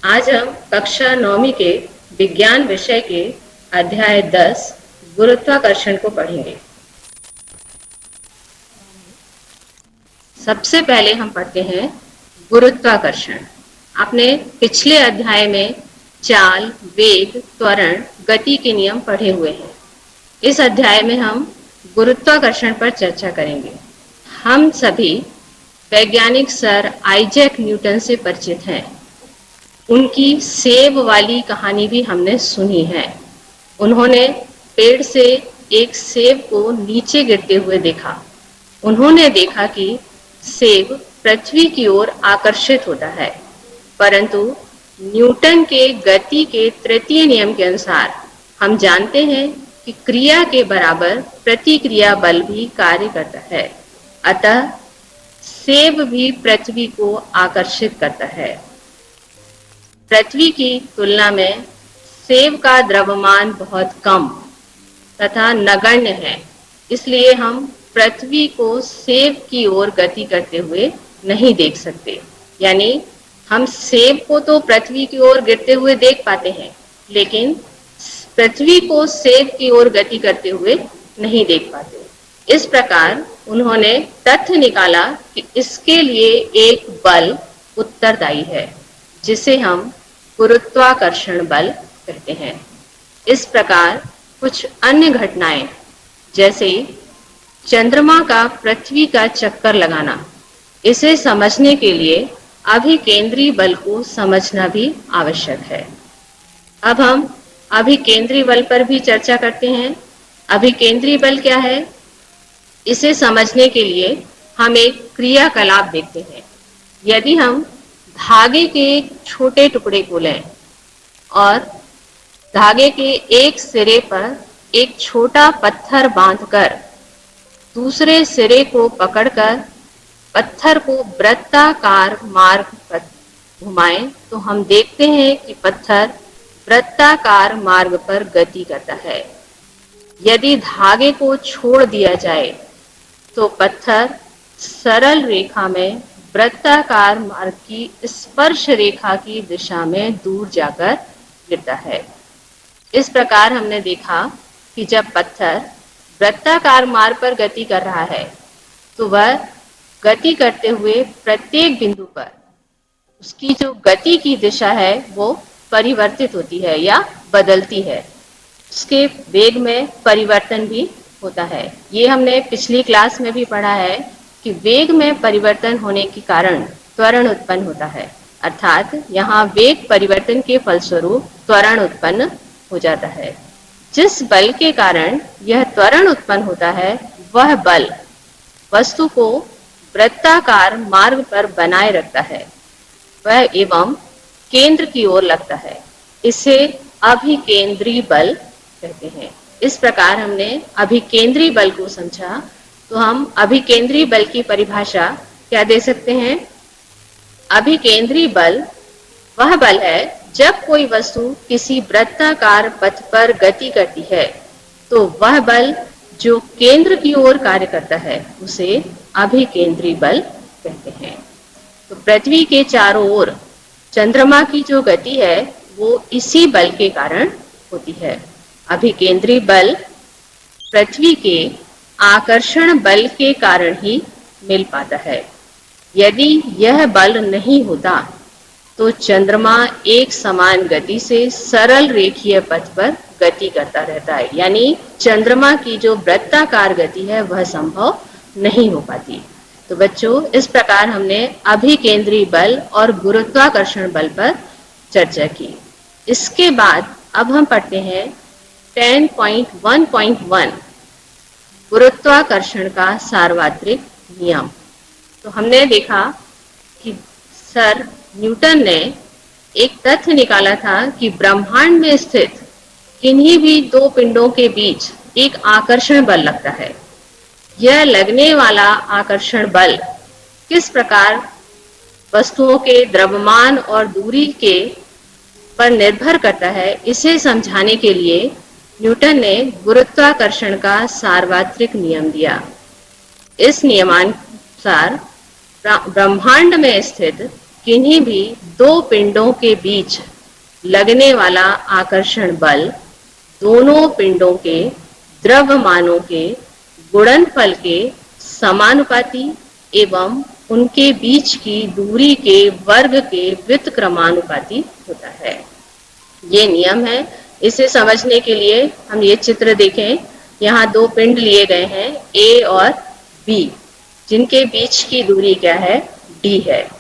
आज हम कक्षा 9वीं के विज्ञान विषय के अध्याय 10 गुरुत्वाकर्षण को पढ़ेंगे। सबसे पहले हम पढ़ते हैं गुरुत्वाकर्षण। आपने पिछले अध्याय में चाल, वेग, त्वरण, गति के नियम पढ़े हुए हैं। इस अध्याय में हम गुरुत्वाकर्षण पर चर्चा करेंगे। हम सभी वैज्ञानिक सर आइजैक न्यूटन से परिचित हैं। उनकी सेब वाली कहानी भी हमने सुनी है। उन्होंने पेड़ से एक सेब को नीचे गिरते हुए देखा। उन्होंने देखा कि सेब पृथ्वी की ओर आकर्षित होता है, परंतु न्यूटन के गति के तृतीय नियम के अनुसार हम जानते हैं कि क्रिया के बराबर प्रतिक्रिया बल भी कार्य करता है। अतः सेब भी पृथ्वी को आकर्षित करता है। पृथ्वी की तुलना में सेब का द्रव्यमान बहुत कम तथा नगण्य है, इसलिए हम पृथ्वी को सेब की ओर गति करते हुए नहीं देख सकते। यानी हम सेब को तो पृथ्वी की ओर गिरते हुए देख पाते हैं, लेकिन पृथ्वी को सेब की ओर गति करते हुए नहीं देख पाते। इस प्रकार उन्होंने तथ्य निकाला कि इसके लिए एक बल उत्तरदायी है, जिसे हम गुरुत्वाकर्षण बल कहते हैं। इस प्रकार कुछ अन्य घटनाएं, जैसे चंद्रमा का पृथ्वी का चक्कर लगाना, इसे समझने के लिए अभिकेंद्री बल को समझना भी आवश्यक है। अब हम अभिकेंद्री बल पर भी चर्चा करते हैं। अभिकेंद्री बल क्या है, इसे समझने के लिए हम एक क्रियाकलाप देखते हैं। यदि हम धागे के एक छोटे टुकड़े को लें और धागे के एक सिरे पर एक छोटा पत्थर बांधकर दूसरे सिरे को पकड़कर पत्थर को वृत्ताकार मार्ग पर घुमाएं, तो हम देखते हैं कि पत्थर वृत्ताकार मार्ग पर गति करता है। यदि धागे को छोड़ दिया जाए तो पत्थर सरल रेखा में वृत्ताकार मार्ग की स्पर्श रेखा की दिशा में दूर जाकर गिरता है। इस प्रकार हमने देखा कि जब पत्थर वृत्ताकार मार्ग पर गति कर रहा है, तो वह गति करते हुए प्रत्येक बिंदु पर उसकी जो गति की दिशा है वो परिवर्तित होती है या बदलती है। उसके वेग में परिवर्तन भी होता है। ये हमने पिछली क्लास में भी पढ़ा है कि वेग में परिवर्तन होने के कारण त्वरण उत्पन्न होता है, अर्थात यहाँ वेग परिवर्तन के फलस्वरूप त्वरण उत्पन्न हो जाता है। जिस बल के कारण यह त्वरण उत्पन्न होता है, वह बल वस्तु को वृत्ताकार मार्ग पर बनाए रखता है, वह एवं केंद्र की ओर लगता है। इसे अभिकेंद्री बल कहते हैं। इस प्रकार हमने अभिकेंद्री बल को समझा। तो हम अभिकेंद्री बल की परिभाषा क्या दे सकते हैं? अभिकेंद्री बल वह बल है जब कोई वस्तु किसी वृत्ताकार पथ पर गति करती है, तो वह बल जो केंद्र की ओर कार्य करता है उसे अभिकेंद्री बल कहते हैं। तो पृथ्वी के चारों ओर चंद्रमा की जो गति है वो इसी बल के कारण होती है। अभिकेंद्री बल पृथ्वी के आकर्षण बल के कारण ही मिल पाता है। यदि यह बल नहीं होता तो चंद्रमा एक समान गति से सरल रेखीय पथ पर गति करता रहता है, यानी चंद्रमा की जो वृत्ताकार गति है वह संभव नहीं हो पाती। तो बच्चों, इस प्रकार हमने अभिकेंद्री बल और गुरुत्वाकर्षण बल पर चर्चा की। इसके बाद अब हम पढ़ते हैं 10.1.1 गुरुत्वाकर्षण का सार्वत्रिक नियम। तो हमने देखा कि सर न्यूटन ने एक तथ्य निकाला था कि ब्रह्मांड में स्थित किन्हीं भी दो पिंडों के बीच एक आकर्षण बल लगता है। यह लगने वाला आकर्षण बल किस प्रकार वस्तुओं के द्रव्यमान और दूरी के पर निर्भर करता है, इसे समझाने के लिए न्यूटन ने गुरुत्वाकर्षण का सार्वत्रिक नियम दिया। इस नियमानुसार ब्रह्मांड में स्थित किन्हीं भी दो पिंडों के बीच लगने वाला आकर्षण बल दोनों पिंडों के द्रव्यमानों के गुणनफल के समानुपाती एवं उनके बीच की दूरी के वर्ग के व्युत्क्रमानुपाती होता है। ये नियम है। इसे समझने के लिए हम ये चित्र देखें। यहाँ दो पिंड लिए गए हैं ए और बी, जिनके बीच की दूरी क्या है, डी है।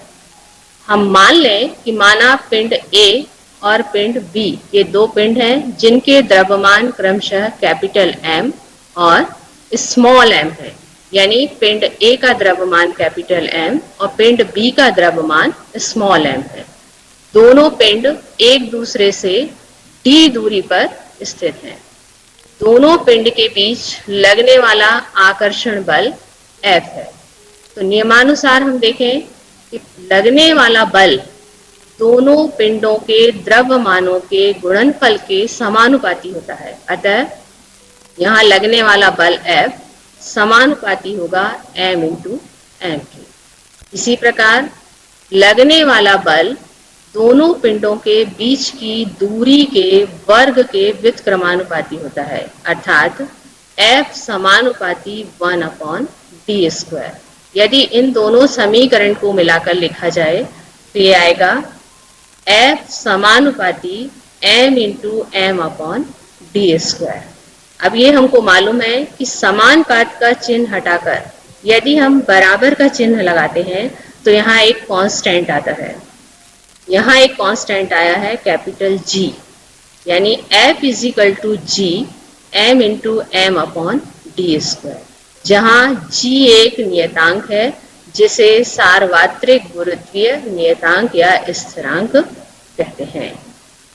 हम मान लें कि माना पिंड ए और पिंड बी ये दो पिंड हैं जिनके द्रव्यमान क्रमशः कैपिटल एम और स्मॉल एम है। यानी पिंड ए का द्रव्यमान कैपिटल एम और पिंड बी का द्रव्यमान स्मॉल एम है। दोनों पिंड एक दूसरे से डी दूरी पर स्थित हैं। दोनों पिंड के बीच लगने वाला आकर्षण बल F है। तो नियमानुसार हम देखें कि लगने वाला बल दोनों पिंडों के द्रव्यमानों के गुणनफल के समानुपाती होता है। अतः यहाँ लगने वाला बल F समानुपाती होगा m इंटू एम के। इसी प्रकार लगने वाला बल दोनों पिंडों के बीच की दूरी के वर्ग के व्युत्क्रमानुपाती होता है, अर्थात F समानुपाती 1/d²। यदि इन दोनों समीकरण को मिलाकर लिखा जाए तो ये आएगा F समानुपाती m इंटू m/d²। अब ये हमको मालूम है कि समानुपात का चिन्ह हटाकर यदि हम बराबर का चिन्ह लगाते हैं तो यहाँ एक कांस्टेंट आता है। यहाँ एक कांस्टेंट आया है कैपिटल G, यानी F = G m into m/d², जहाँ G एक नियतांक है जिसे सार्वत्रिक गुरुत्वीय नियतांक या स्थिरांक कहते हैं।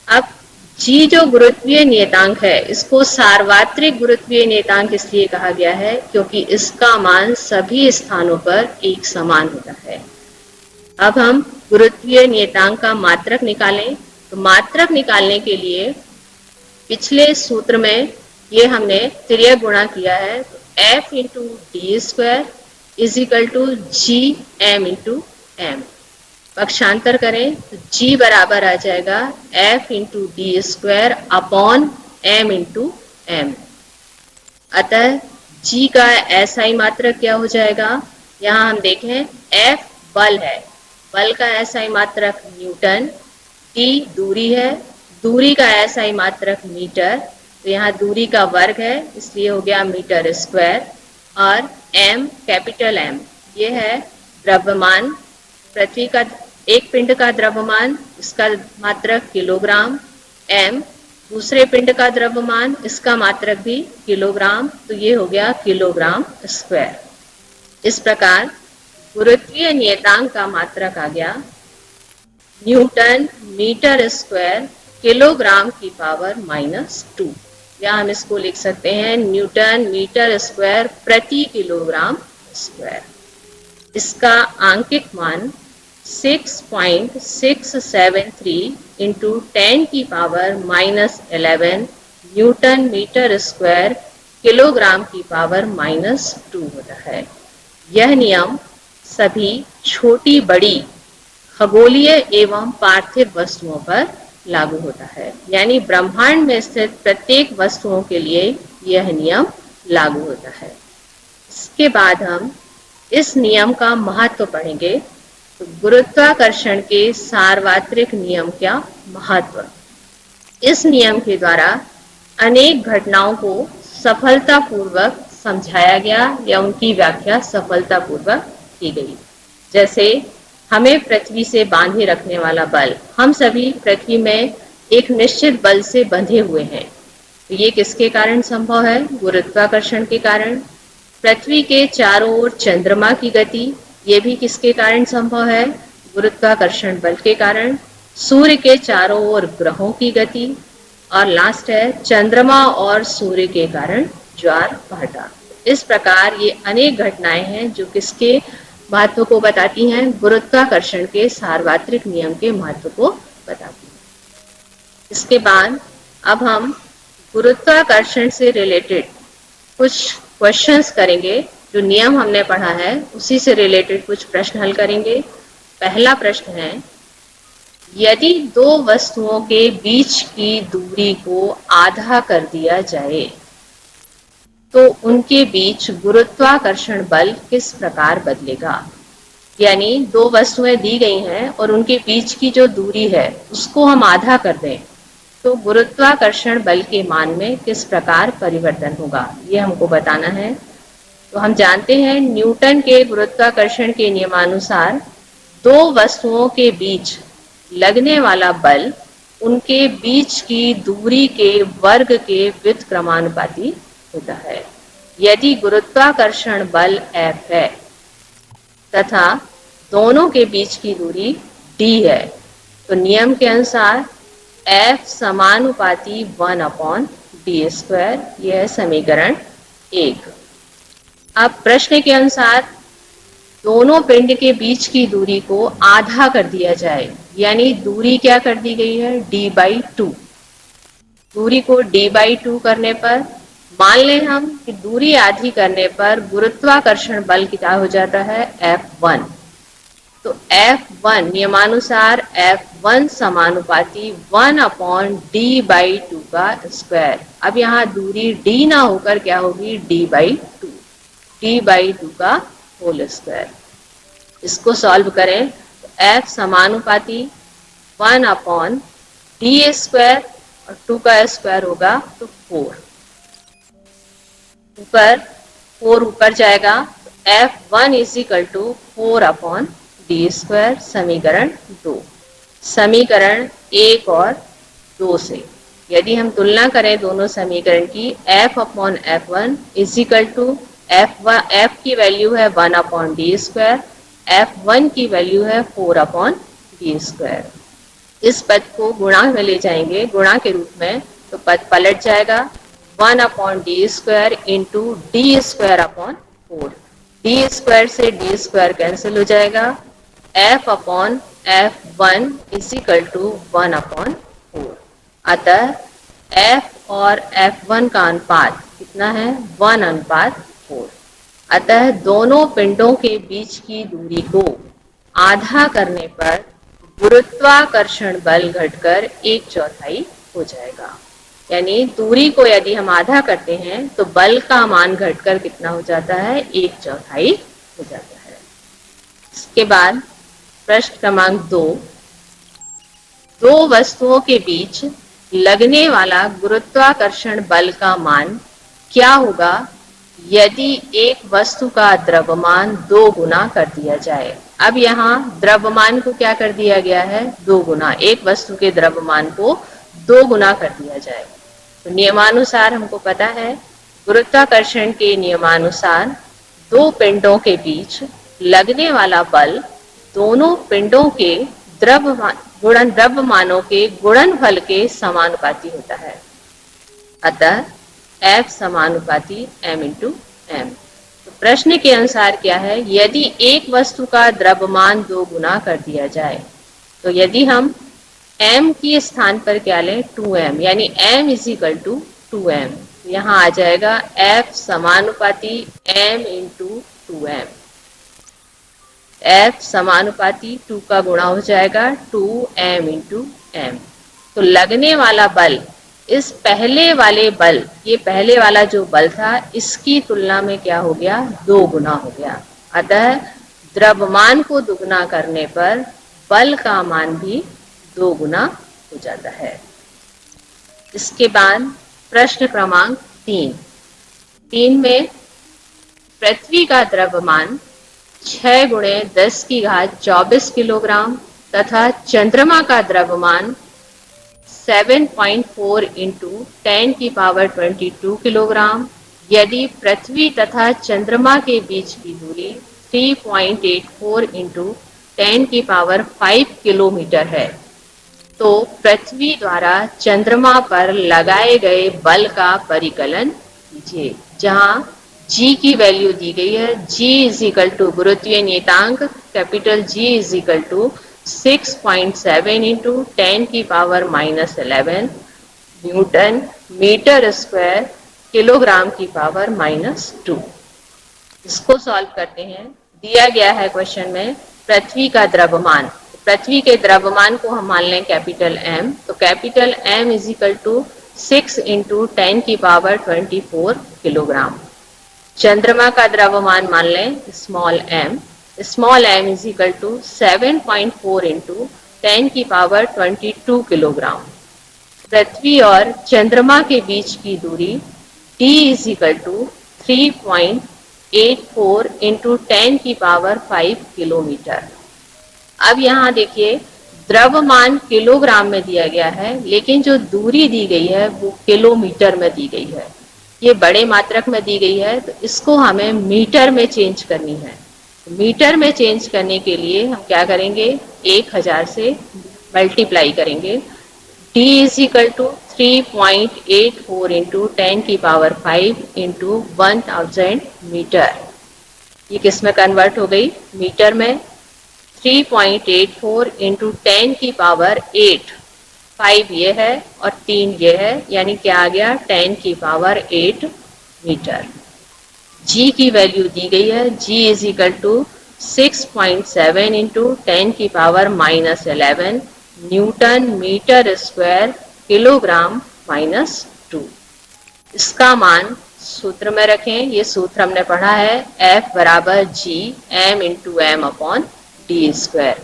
अब G जो गुरुत्वीय नियतांक है इसको सार्वत्रिक गुरुत्वीय नियतांक इसलिए कहा गया है क्योंकि इसका मान सभी स्थानों पर एक समान होता है। अब हम गुरुत्वीय नियतांक का मात्रक निकालें। तो मात्रक निकालने के लिए पिछले सूत्र में ये हमने तिर्यक गुणा किया है। तो F into d² = G m into M. पक्षांतर करें तो G बराबर आ जाएगा F into d² upon m into M. अतः G का SI मात्रक क्या हो जाएगा, यहाँ हम देखें F बल है, बल का SI मात्रक न्यूटन, T दूरी है, दूरी का SI मात्रक मीटर, तो यहाँ दूरी का वर्ग है इसलिए हो गया मीटर स्क्वायर, और M कैपिटल M ये है द्रव्यमान, पृथ्वी का एक पिंड का द्रव्यमान, इसका मात्रक किलोग्राम, M दूसरे पिंड का द्रव्यमान, इसका मात्रक भी किलोग्राम, तो ये हो गया किलोग्राम स्क्वायर। इस प्रकार गुरुत्वीय नियतांक का मात्रक आ गया न्यूटन मीटर स्क्वायर किलोग्राम की पावर -2, या हम इसको लिख सकते हैं न्यूटन मीटर स्क्वायर प्रति किलोग्राम स्क्वायर। इसका आंकिक मान 6.673 इंटू 10 की power -11 newton metre square kilogram की पावर -2 होता है। यह नियम सभी छोटी बड़ी खगोलीय एवं पार्थिव वस्तुओं पर लागू होता है, यानी ब्रह्मांड में स्थित प्रत्येक वस्तुओं के लिए यह नियम लागू होता है। इसके बाद हम इस नियम का महत्व पढ़ेंगे। तो गुरुत्वाकर्षण के सार्वत्रिक नियम का महत्व। इस नियम के द्वारा अनेक घटनाओं को सफलतापूर्वक समझाया गया या उनकी व्याख्या सफलतापूर्वक की गई। जैसे हमें पृथ्वी से बांधे रखने वाला बल, हम सभी पृथ्वी में एक निश्चित बल से बंधे हुए हैं। तो ये किसके कारण संभव है? गुरुत्वाकर्षण के कारण। पृथ्वी के चारों ओर चंद्रमा की गति, ये भी किसके कारण संभव है? गुरुत्वाकर्षण बल के कारण। सूर्य के चारों ओर ग्रहों की गति, और लास्ट है चंद्रमा और सूर्य के कारण ज्वार भाटा। इस प्रकार ये अनेक घटनाएं हैं जो किसके महत्व को बताती हैं? गुरुत्वाकर्षण के सार्वत्रिक नियम के महत्व को बताती हैं। इसके बाद अब हम गुरुत्वाकर्षण से रिलेटेड कुछ क्वेश्चंस करेंगे। जो नियम हमने पढ़ा है उसी से रिलेटेड कुछ प्रश्न हल करेंगे। पहला प्रश्न है, यदि दो वस्तुओं के बीच की दूरी को आधा कर दिया जाए तो उनके बीच गुरुत्वाकर्षण बल किस प्रकार बदलेगा। यानी दो वस्तुएं दी गई हैं और उनके बीच की जो दूरी है उसको हम आधा कर दें तो गुरुत्वाकर्षण बल के मान में किस प्रकार परिवर्तन होगा, ये हमको बताना है। तो हम जानते हैं न्यूटन के गुरुत्वाकर्षण के नियमानुसार दो वस्तुओं के बीच लगने वाला बल उनके बीच की दूरी के वर्ग के व्युत्क्रमानुपाती होता है। यदि गुरुत्वाकर्षण बल F है तथा दोनों के बीच की दूरी d है तो नियम के अनुसार F समानुपाती 1/d², यह है समीकरण 1। अब प्रश्न के अनुसार दोनों पिंड के बीच की दूरी को आधा कर दिया जाए, यानी दूरी क्या कर दी गई है d/2। दूरी को d/2 करने पर मान लें हम कि दूरी आधी करने पर गुरुत्वाकर्षण बल क्या हो जाता है F1। तो F1 नियमानुसार F1 समानुपाती 1/d/2 का स्क्वायर। अब यहाँ दूरी d ना होकर क्या होगी d/2, d/2 का होल स्क्वायर। इसको सॉल्व करें तो F समानुपाती 1/d² और 2 का स्क्वायर होगा तो 4। ऊपर 4 ऊपर जाएगा तो F1 = 4/d², समीकरण 2। समीकरण 1 और 2 से यदि हम तुलना करें दोनों समीकरण की, F/F1 = F की वैल्यू है 1/d², F1 की वैल्यू है 4/d²। इस पद को गुणा में ले जाएंगे, गुणा के रूप में, तो पद पलट जाएगा 1/d² इंटू d²/4। d² से d² कैंसिल हो जाएगा। F/F1 = 1/4। अतः F और F1 का अनुपात कितना है 1/4। अतः दोनों पिंडों के बीच की दूरी को आधा करने पर गुरुत्वाकर्षण बल घटकर 1/4 हो जाएगा। यानी दूरी को यदि हम आधा करते हैं तो बल का मान घटकर कितना हो जाता है 1/4 हो जाता है। इसके बाद प्रश्न क्रमांक 2, दो वस्तुओं के बीच लगने वाला गुरुत्वाकर्षण बल का मान क्या होगा यदि एक वस्तु का द्रव्यमान 2 गुना कर दिया जाए। अब यहाँ द्रव्यमान को क्या कर दिया गया है 2 गुना, एक वस्तु के द्रव्यमान को 2 गुना कर दिया जाए। तो नियमानुसार हमको पता है गुरुत्वाकर्षण के नियमानुसार दो पिंडों के बीच लगने वाला बल दोनों पिंडों के द्रव्यमानों के गुणनफल के समानुपाती होता है। अतः F समानुपाती m/m। तो प्रश्न के अनुसार क्या है, यदि एक वस्तु का द्रव्यमान 2 गुना कर दिया जाए तो यदि हम m के स्थान पर क्या लें 2m, यानी m = 2m, यहाँ आ जाएगा F समानुपाती m/2m। F समानुपाती 2 का गुणा हो जाएगा 2m/m। तो लगने वाला बल इस पहले वाले बल, ये पहले वाला जो बल था इसकी तुलना में क्या हो गया 2 गुना हो गया। अतः द्रव्यमान को दुगना करने पर बल का मान भी 2 गुना हो जाता है। इसके बाद प्रश्न क्रमांक 3 में पृथ्वी का द्रव्यमान 6 × 10⁻24 किलोग्राम तथा चंद्रमा का द्रव्यमान 7.4 × 10⁻22 किलोग्राम। यदि पृथ्वी तथा चंद्रमा के बीच की दूरी 3.84 × 10⁵ किलोमीटर है तो पृथ्वी द्वारा चंद्रमा पर लगाए गए बल का परिकलन कीजिए। जहां G की वैल्यू दी गई है, G = गुरुत्वीय नियतांक G = 6.7 × 10⁻11 newton metre square kilogram की पावर -2। इसको सॉल्व करते हैं। दिया गया है क्वेश्चन में पृथ्वी का द्रव्यमान, पृथ्वी के द्रव्यमान को हम मान लें कैपिटल M, तो capital M is equal to 6 into 10⁻24 kilogram. चंद्रमा का द्रव्यमान मान लें small m is equal to 7.4 into 10⁻22 kilogram. पृथ्वी और चंद्रमा के बीच की दूरी d is equal to 3.84 into 10⁵ kilometre. अब यहाँ देखिए द्रव्यमान किलोग्राम में दिया गया है, लेकिन जो दूरी दी गई है वो किलोमीटर में दी गई है। ये बड़े मात्रक में दी गई है, तो इसको हमें मीटर में चेंज करनी है। मीटर में चेंज करने के लिए हम क्या करेंगे, 1000 से मल्टीप्लाई करेंगे। d is equal to 3.84 into 10⁵ into 1000 metre. ये किस में कन्वर्ट हो गई, मीटर में। 3.84 इंटू 10⁸, 5 ये है और 3 ये है, यानी क्या आ गया 10⁸ मीटर। g की वैल्यू दी गई है, g is equal to 6.7 into 10⁻11 newton metre square kilogram -2। इसका मान सूत्र में रखें, ये सूत्र हमने पढ़ा है F बराबर G m into M upon D square.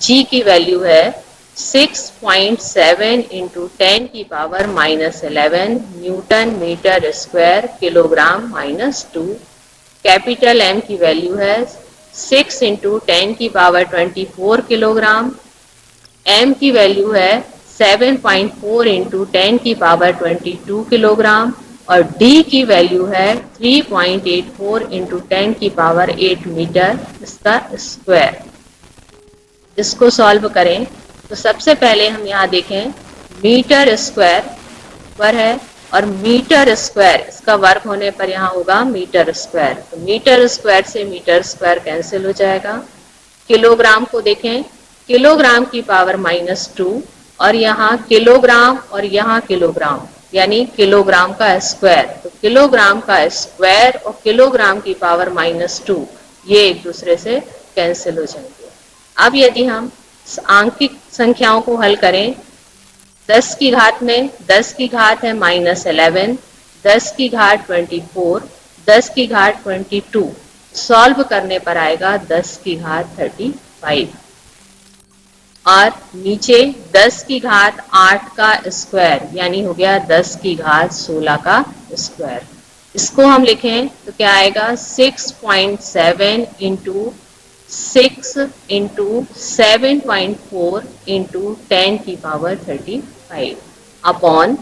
G की वैल्यू है 6.7 into 10⁻11 newton metre square kilogram -2। Capital M की वैल्यू है 6 इंटू 10⁻24 किलोग्राम। M की वैल्यू है 7.4 इंटू 10⁻22 किलोग्राम और D की वैल्यू है 3.84 इंटू 10⁸ मीटर इसका स्क्वायर। इसको सॉल्व करें तो सबसे पहले हम यहाँ देखें मीटर स्क्वायर पर है और मीटर स्क्वायर इसका वर्ग होने पर यहाँ होगा मीटर स्क्वायर। तो मीटर स्क्वायर से मीटर स्क्वायर कैंसिल हो जाएगा। किलोग्राम को देखें, किलोग्राम की पावर -2 और यहाँ किलोग्राम और यहाँ किलोग्राम, यानी किलोग्राम का स्क्वायर। तो किलोग्राम का स्क्वायर और किलोग्राम की पावर -2 ये एक दूसरे से कैंसिल हो जाएंगे। अब यदि हम आंकिक संख्याओं को हल करें, 10 की घात में 10 की घात है -11, 10 की घात 24, 10 की घात 22, सॉल्व करने पर आएगा 10 की घात 35 और नीचे 10 की घात 8 का स्क्वायर, यानी हो गया 10 की घात 16 का स्क्वायर। इसको हम लिखें तो क्या आएगा 6.7 इंटू 6 इंटू 7.4 इंटू 10⁵35 अपॉन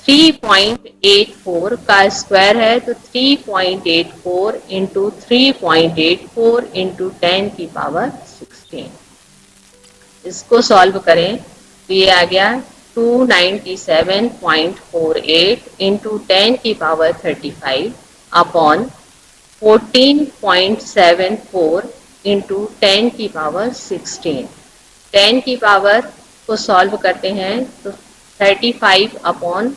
3.84 का स्क्वायर है, तो 3.84 इंटू 3.84 इंटू 10⁻16। इसको सॉल्व करें तो ये आ गया 297.48 इंटू 10⁵35 अपॉन 14.74 इंटू 10⁻16। 10 की पावर को सॉल्व करते हैं तो 35 अपॉन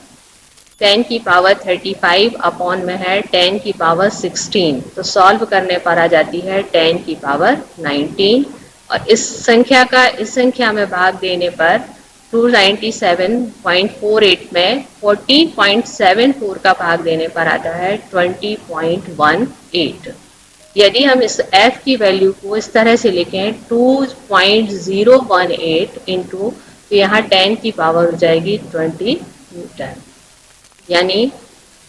10⁻35 अपॉन में है 10⁻16, तो सॉल्व करने पर आ जाती है 10⁻19 और इस संख्या का इस संख्या में भाग देने पर 297.48 में 14.74 का भाग देने पर आता है 20.18। यदि हम इस f की वैल्यू को इस तरह से लिखें 2.018 इंटू, तो यहाँ 10 की पावर हो जाएगी 20 न्यूटन। यानी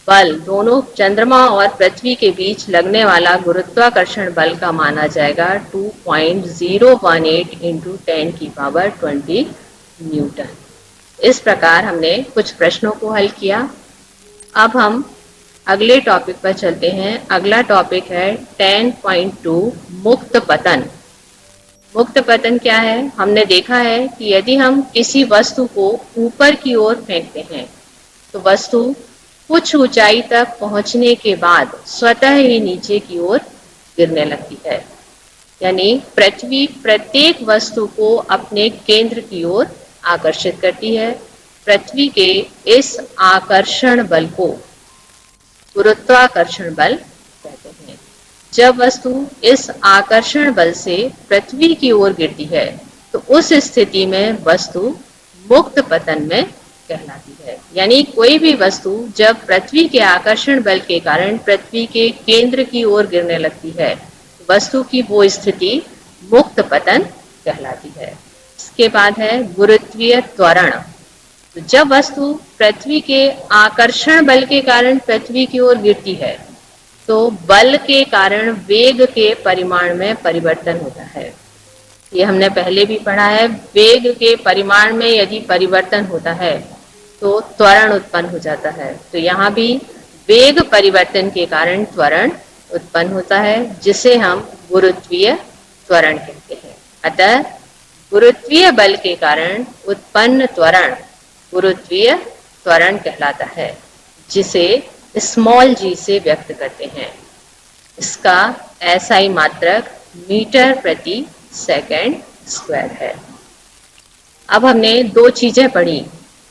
बल दोनों चंद्रमा और पृथ्वी के बीच लगने वाला गुरुत्वाकर्षण बल का माना जाएगा 2.018 इंटू 10⁻20 न्यूटन। इस प्रकार हमने कुछ प्रश्नों को हल किया। अब हम अगले टॉपिक पर चलते हैं। अगला टॉपिक है 10.2 मुक्त पतन। मुक्त पतन क्या है? हमने देखा है कि यदि हम किसी वस्तु को ऊपर की ओर फेंकते हैं तो वस्तु कुछ ऊंचाई तक पहुंचने के बाद स्वतः ही नीचे की ओर गिरने लगती है। यानी पृथ्वी प्रत्येक वस्तु को अपने केंद्र की ओर आकर्षित करती है। पृथ्वी के इस आकर्षण बल को गुरुत्वाकर्षण बल कहते हैं। जब वस्तु इस आकर्षण बल से पृथ्वी की ओर गिरती है तो उस स्थिति में वस्तु मुक्त पतन में कहलाती है। यानी कोई भी वस्तु जब पृथ्वी के आकर्षण बल के कारण पृथ्वी के केंद्र की ओर गिरने लगती है, वस्तु की वो स्थिति मुक्त पतन कहलाती है। इसके बाद है गुरुत्वीय त्वरण। तो जब वस्तु पृथ्वी के आकर्षण बल के कारण पृथ्वी की ओर गिरती है तो बल के कारण वेग के परिमाण में परिवर्तन होता है। ये हमने पहले भी पढ़ा है, वेग के परिमाण में यदि परिवर्तन होता है तो त्वरण उत्पन्न हो जाता है। तो यहाँ भी वेग परिवर्तन के कारण त्वरण उत्पन्न होता है, जिसे हम गुरुत्वीय त्वरण कहते हैं। अतः गुरुत्वीय बल के कारण उत्पन्न त्वरण गुरुत्वीय त्वरण कहलाता है, जिसे स्मॉल जी से व्यक्त करते हैं। इसका एसआई मात्रक मीटर प्रति सेकंड स्क्वायर है। अब हमने दो चीजें पढ़ी,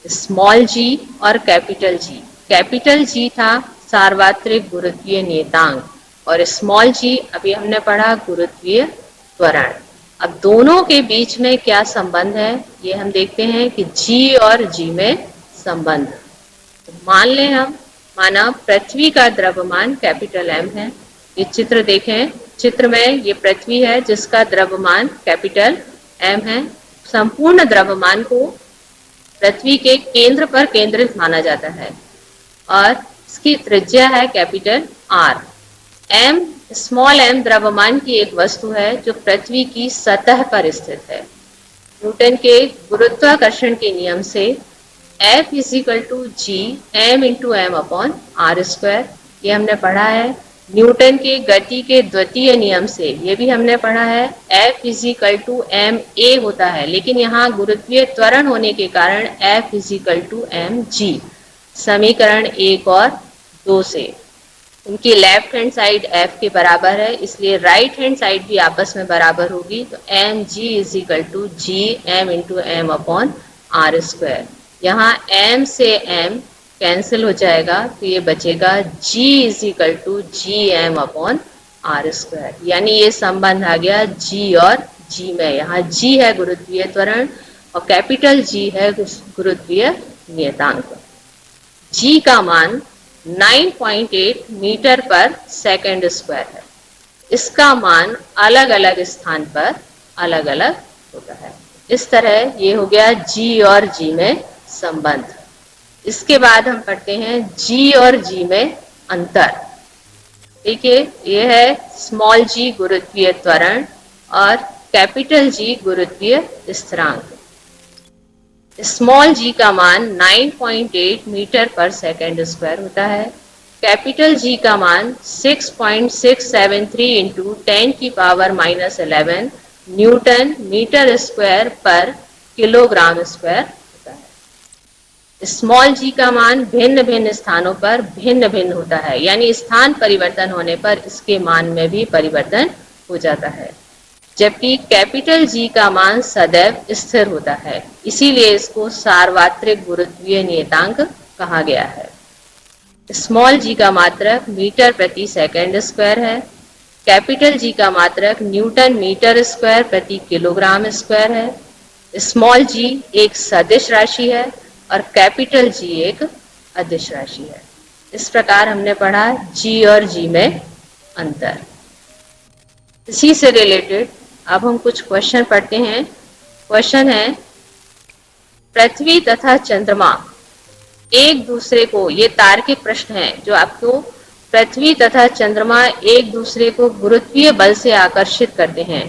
स्मॉल जी और कैपिटल जी। कैपिटल जी था सार्वत्रिक गुरुत्वीय नियतांक और स्मॉल जी अभी हमने पढ़ा गुरुत्वीय त्वरण। अब दोनों के बीच में क्या संबंध है ये हम देखते हैं कि जी और जी में संबंध। तो मान लें हम, माना पृथ्वी का द्रव्यमान कैपिटल एम है। ये चित्र देखें, चित्र में ये पृथ्वी है जिसका द्रव्यमान कैपिटल एम है। संपूर्ण द्रव्यमान को पृथ्वी के केंद्र पर केंद्रित माना जाता है और इसकी त्रिज्या है capital R. M small M द्रव्यमान की एक वस्तु है जो पृथ्वी की सतह पर स्थित है। न्यूटन के गुरुत्वाकर्षण के नियम से F is equal to G M into M upon R square, ये हमने पढ़ा है। न्यूटन के गति के द्वितीय नियम से ये भी हमने पढ़ा है, F is equal to M A होता है, लेकिन यहाँ गुरुत्वीय त्वरण होने के कारण F is equal to M G. समीकरण 1 और 2 से उनकी लेफ्ट हैंड साइड F के बराबर है, इसलिए राइट हैंड साइड भी आपस में बराबर होगी। तो M G is equal to G M into M upon R square. यहाँ m से m कैंसिल हो जाएगा तो ये बचेगा g is equal to G M upon R square. यानी ये संबंध आ गया g और g में। यहाँ g है गुरुत्वीय त्वरण और कैपिटल G है गुरुत्वीय नियतांक। g का मान 9.8 मीटर पर सेकंड स्क्वायर है। इसका मान अलग अलग स्थान पर अलग अलग होता है। इस तरह ये हो गया g और g में संबंध। इसके बाद हम पढ़ते हैं G और G में अंतर। देखिए, ये है स्मॉल g गुरुत्वीय त्वरण और कैपिटल G गुरुत्वीय स्थिरांक। स्मॉल g का मान 9.8 मीटर पर सेकंड स्क्वायर होता है। कैपिटल G का मान 6.673 इंटू 10 की पावर -11 न्यूटन मीटर स्क्वायर पर किलोग्राम स्क्वायर होता है। स्मॉल g का मान भिन्न भिन्न स्थानों पर भिन्न भिन्न होता है, यानी स्थान परिवर्तन होने पर इसके मान में भी परिवर्तन हो जाता है, जबकि कैपिटल G का मान सदैव स्थिर होता है। इसीलिए इसको सार्वत्रिक गुरुत्वीय नियतांक कहा गया है। स्मॉल g का मात्रक मीटर प्रति सेकंड स्क्वायर है। कैपिटल G का मात्रक न्यूटन मीटर स्क्वायर प्रति किलोग्राम स्क्वायर है। स्मॉल g एक सदिश राशि है और कैपिटल G एक अदिश राशि है। इस प्रकार हमने पढ़ा G और G में अंतर। इसी से रिलेटेड अब हम कुछ क्वेश्चन पढ़ते हैं। क्वेश्चन है, पृथ्वी तथा चंद्रमा एक दूसरे को, ये तार्किक प्रश्न है जो आपको, पृथ्वी तथा चंद्रमा एक दूसरे को गुरुत्वीय बल से आकर्षित करते हैं।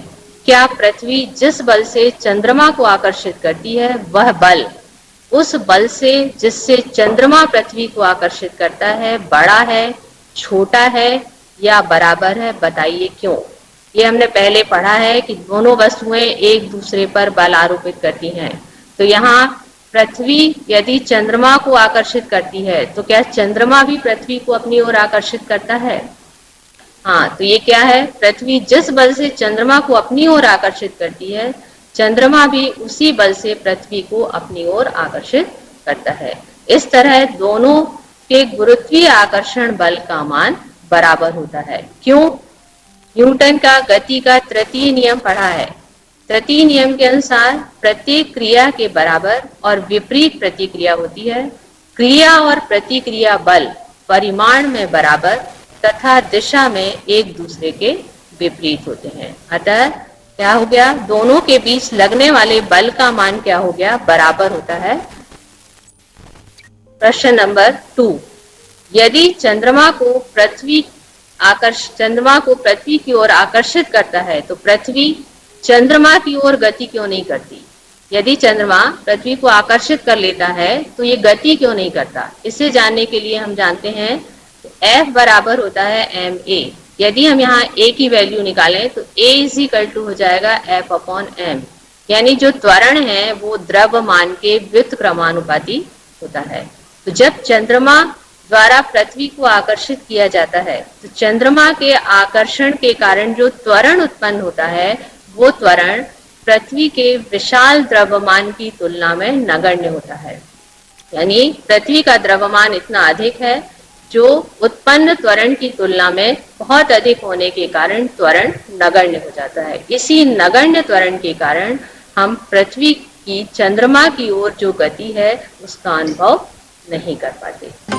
क्या पृथ्वी जिस बल से चंद्रमा को आकर्षित करती है वह बल उस बल से जिससे चंद्रमा पृथ्वी को आकर्षित करता है बड़ा है, छोटा है या बराबर है? बताइए क्यों। ये हमने पहले पढ़ा है कि दोनों वस्तुएं एक दूसरे पर बल आरोपित करती हैं। तो यहाँ पृथ्वी यदि चंद्रमा को आकर्षित करती है तो क्या चंद्रमा भी पृथ्वी को अपनी ओर आकर्षित करता है? हाँ, तो ये क्या है, पृथ्वी जिस बल से चंद्रमा को अपनी ओर आकर्षित करती है चंद्रमा भी उसी बल से पृथ्वी को अपनी ओर आकर्षित करता है। इस तरह दोनों के गुरुत्वीय आकर्षण बल का मान बराबर होता है। क्यों? न्यूटन का गति का तृतीय नियम पढ़ा है। तृतीय नियम के अनुसार प्रत्येक क्रिया के बराबर और विपरीत प्रतिक्रिया होती है। क्रिया और प्रतिक्रिया बल परिमाण में बराबर तथा दिशा में एक दूसरे के विपरीत होते हैं। अतः क्या हो गया, दोनों के बीच लगने वाले बल का मान क्या हो गया, बराबर होता है। प्रश्न नंबर 2, यदि चंद्रमा को पृथ्वी की ओर आकर्षित करता है तो पृथ्वी चंद्रमा की ओर गति क्यों नहीं करती? यदि चंद्रमा पृथ्वी को आकर्षित कर लेता है तो ये गति क्यों नहीं करता? इसे जानने के लिए हम जानते हैं F बराबर होता है ma। यदि हम यहाँ a की वैल्यू निकालें तो a इज इक्वल टू हो जाएगा F अपॉन m, यानी जो त्वरण है वो द्रव्यमान के व्युत्क्रमानुपाती होता है। तो जब चंद्रमा द्वारा पृथ्वी को आकर्षित किया जाता है तो चंद्रमा के आकर्षण के कारण जो त्वरण उत्पन्न होता है वो त्वरण पृथ्वी के विशाल द्रव्यमान की तुलना में नगण्य होता है। यानी पृथ्वी का द्रव्यमान इतना अधिक है जो उत्पन्न त्वरण की तुलना में बहुत अधिक होने के कारण त्वरण नगण्य हो जाता है। इसी नगण्य त्वरण के कारण हम पृथ्वी की चंद्रमा की ओर जो गति है उसका अनुभव नहीं कर पाते।